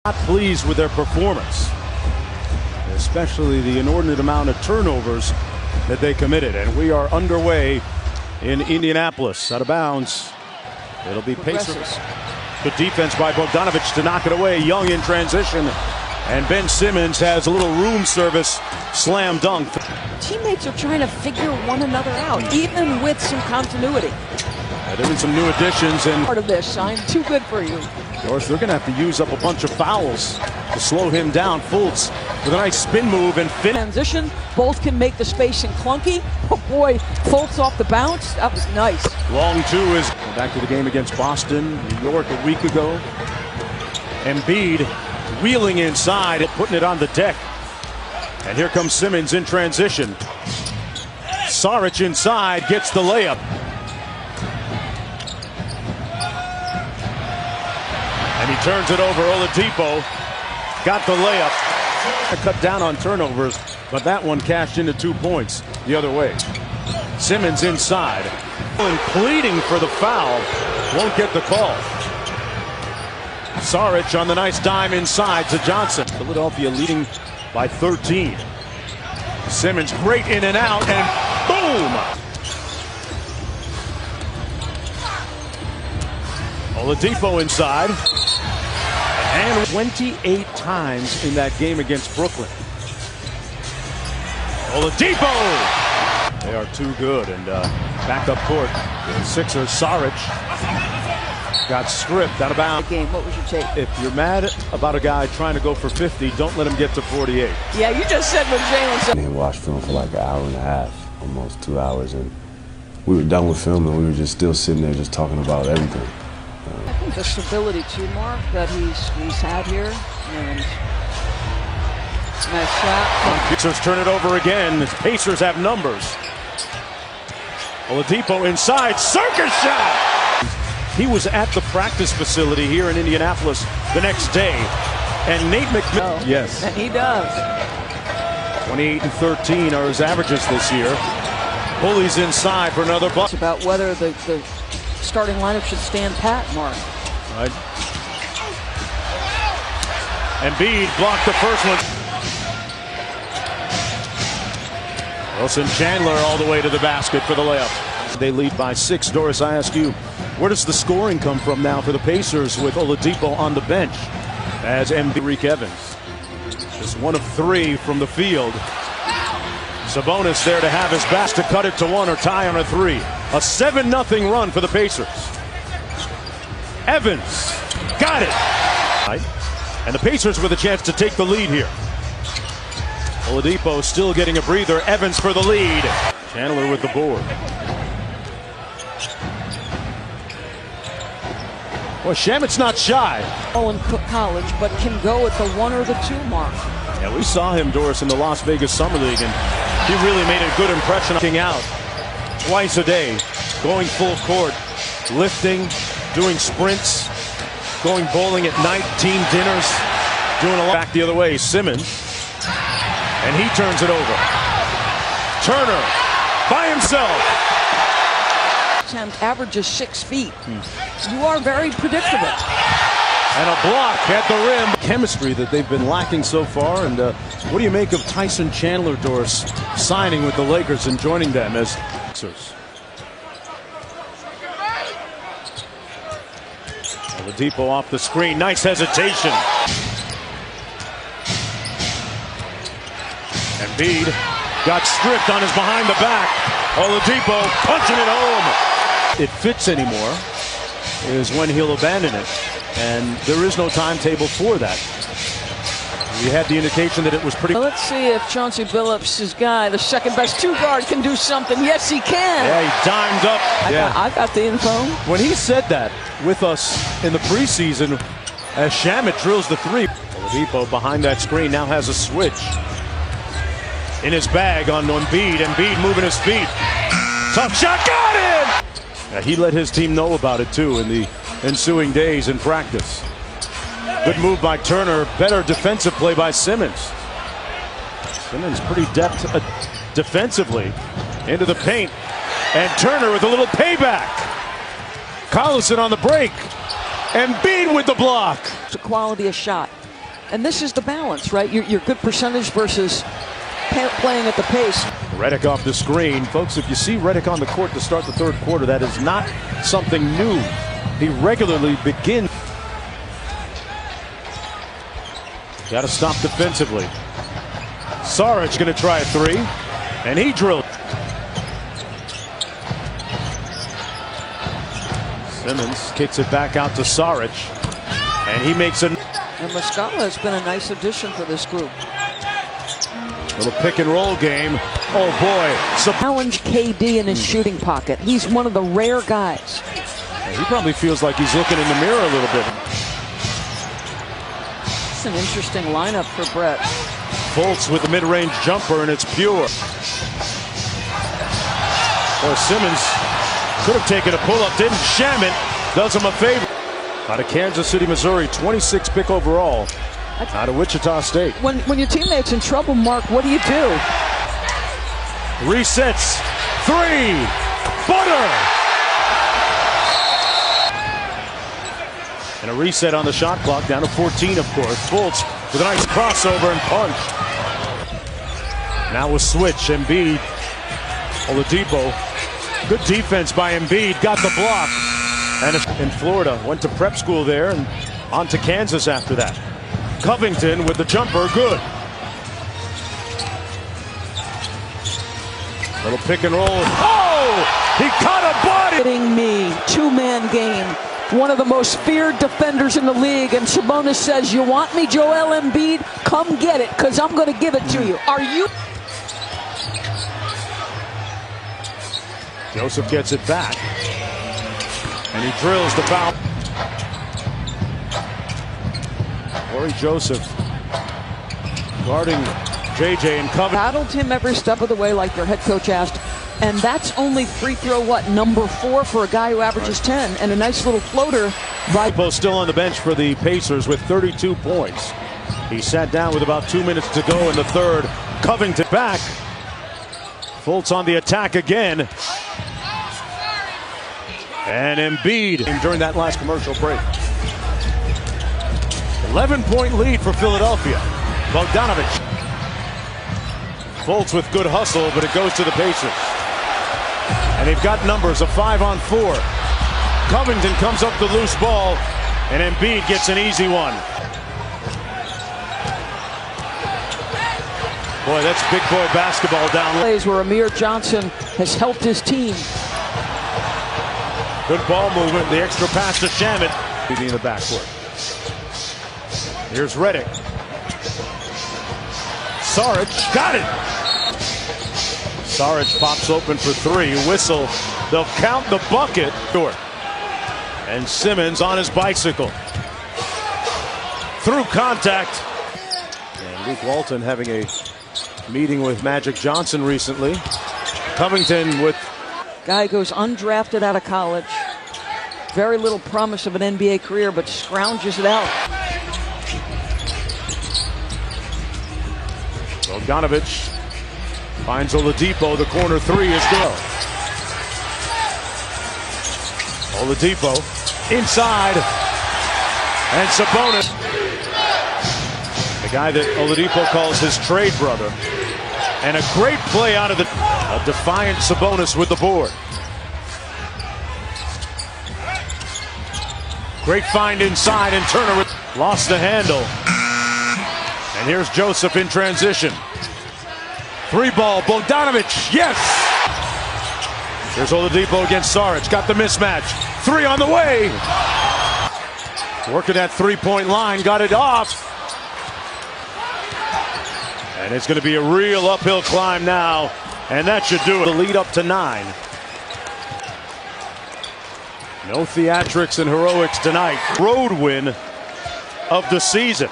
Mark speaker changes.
Speaker 1: Not pleased with their performance, especially the inordinate amount of turnovers that they committed. And we are underway in Indianapolis. Out of bounds. It'll be Pacers. Good defense by Bogdanovich to knock it away. Young in transition. And Ben Simmons has a little room service slam dunk.
Speaker 2: Teammates are trying to figure one another out, even with some continuity.
Speaker 1: There been some new additions, and
Speaker 2: part of this, I'm too good for you.
Speaker 1: Of course, they're going to have to use up a bunch of fouls to slow him down. Fultz with a nice spin move and
Speaker 2: transition. Both can make the spacing clunky. Oh boy, Fultz off the bounce. That was nice.
Speaker 1: Long two is back to the game against Boston, New York a week ago. Embiid wheeling inside, putting it on the deck. And here comes Simmons in transition. Saric inside gets the layup. And he turns it over. Oladipo got the layup. Cut down on turnovers, but that one cashed into 2 points the other way. Simmons inside. And pleading for the foul. Won't get the call. Saric on the nice dime inside to Johnson. Philadelphia leading by 13. Simmons great in and out, and boom! Oladipo inside. And 28 times in that game against Brooklyn. Oladipo! They are too good, and back up court. The Sixers, Saric got stripped out of bounds.
Speaker 2: Game. What was your take?
Speaker 1: If you're mad about a guy trying to go for 50, don't let him get to 48.
Speaker 2: Yeah, you just said what Jalen said.
Speaker 3: And watched film for like an hour and a half, almost 2 hours, and we were done with film, and we were just still sitting there just talking about everything.
Speaker 2: I think the stability too, Mark, that he's had here, and nice shot.
Speaker 1: Pacers turn it over again. The Pacers have numbers. Oladipo inside, circus shot. He was at the practice facility here in Indianapolis the next day, and Nate McMillan. Yes,
Speaker 2: and he does.
Speaker 1: 28 and 13 are his averages this year. Bullies inside for another buck.
Speaker 2: It's about whether the starting lineup should stand pat, Mark.
Speaker 1: Right. Embiid blocked the first one. Wilson Chandler all the way to the basket for the layup. They lead by 6. Doris, I ask you, where does the scoring come from now for the Pacers with Oladipo on the bench as Embiid Evans? Just 1 of 3 from the field. Sabonis there to have his back to cut it to 1 or tie on a 3. A 7-0 run for the Pacers. Evans got it. And the Pacers with a chance to take the lead here. Oladipo still getting a breather. Evans for the lead. Chandler with the board. Well, Shamit's not shy.
Speaker 2: Oh, in college, but can go at the 1 or the 2 mark.
Speaker 1: Yeah, we saw him, Doris, in the Las Vegas Summer League, and he really made a good impression. Looking out twice a day, going full court, lifting, doing sprints, going bowling at night, team dinners, doing a lot. Back the other way, Simmons, and he turns it over. Turner by himself.
Speaker 2: Averages 6 feet. You are very predictable.
Speaker 1: And a block at the rim. Chemistry that they've been lacking so far. And what do you make of Tyson Chandler, Doris, signing with the Lakers and joining them as Sixers? Oladipo off the screen. Nice hesitation. Embiid got stripped on his behind the back. Oladipo punching it home. It fits anymore is when he'll abandon it, and there is no timetable for that. We had the indication that it was pretty.
Speaker 2: Well, let's see if Chauncey Billups' guy, the second best 2 guard, can do something. Yes, he can.
Speaker 1: Yeah, he dimed up.
Speaker 2: I got the info.
Speaker 1: When he said that with us in the preseason, as Shamet drills the 3. Oladipo behind that screen now has a switch in his bag on Embiid. Embiid moving his feet. Tough shot, got it! He let his team know about it too in the ensuing days in practice. Good move by Turner. Better defensive play by Simmons. Simmons pretty deft defensively into the paint. And Turner with a little payback. Collison on the break. Embiid with the block.
Speaker 2: It's a quality of shot. And this is the balance, right? Your good percentage versus playing at the pace.
Speaker 1: Redick off the screen. Folks, if you see Redick on the court to start the third quarter, that is not something new. He regularly begins. Got to stop defensively. Saric going to try a three, and he drilled. Simmons kicks it back out to Saric, and he makes a...
Speaker 2: And Muscala has been a nice addition for this group.
Speaker 1: Little pick and roll game. Oh boy.
Speaker 2: Challenge KD in his shooting pocket. He's one of the rare guys.
Speaker 1: He probably feels like he's looking in the mirror a little bit.
Speaker 2: It's an interesting lineup for Brett.
Speaker 1: Fultz with the mid-range jumper, and it's pure. Boy, Simmons could have taken a pull-up, didn't. Shamet does him a favor. Out of Kansas City, Missouri, 26 pick overall. Out of Wichita State.
Speaker 2: When your teammate's in trouble, Mark, what do you do?
Speaker 1: Resets. Three. Butter. And a reset on the shot clock, down to 14, of course. Fultz with a nice crossover and punch. Now a switch. Embiid. Oladipo. Good defense by Embiid. Got the block. And in Florida, went to prep school there and on to Kansas after that. Covington with the jumper, good. Little pick and roll. Oh! He caught a body!
Speaker 2: Hitting me, two-man game. One of the most feared defenders in the league, and Sabonis says, "You want me, Joel Embiid? Come get it, because I'm going to give it to you." Are you?
Speaker 1: Joseph gets it back. And he drills the foul. Corey Joseph guarding JJ and Covington.
Speaker 2: Battled him every step of the way, like their head coach asked. And that's only free throw, number 4 for a guy who averages 10. And a nice little floater.
Speaker 1: Both still on the bench for the Pacers with 32 points. He sat down with about 2 minutes to go in the third. Covington back. Fultz on the attack again. And Embiid during that last commercial break. 11-point lead for Philadelphia. Bogdanovich. Fultz with good hustle, but it goes to the Pacers. And they've got numbers, a 5-on-4. Covington comes up the loose ball, and Embiid gets an easy one. Boy, that's big boy basketball down.
Speaker 2: Plays where Amir Johnson has helped his team.
Speaker 1: Good ball movement, the extra pass to Shamet. In the backcourt. Here's Redick. Saric got it. Saric pops open for 3. Whistle. They'll count the bucket. And Simmons on his bicycle. Through contact. And Luke Walton having a meeting with Magic Johnson recently. Covington with...
Speaker 2: Guy goes undrafted out of college. Very little promise of an NBA career, but scrounges it out.
Speaker 1: Bogdanovich finds Oladipo. The corner 3 is good. Oladipo inside. And Sabonis. The guy that Oladipo calls his trade brother. And a great play out of a defiant Sabonis with the board. Great find inside, and Turner lost the handle. And here's Joseph in transition. 3-ball, Bogdanovich, yes! Here's Oladipo against Saric, got the mismatch. 3 on the way! Working that three-point line, got it off. And it's going to be a real uphill climb now, and that should do it. The lead up to 9. No theatrics and heroics tonight. Road win of the season.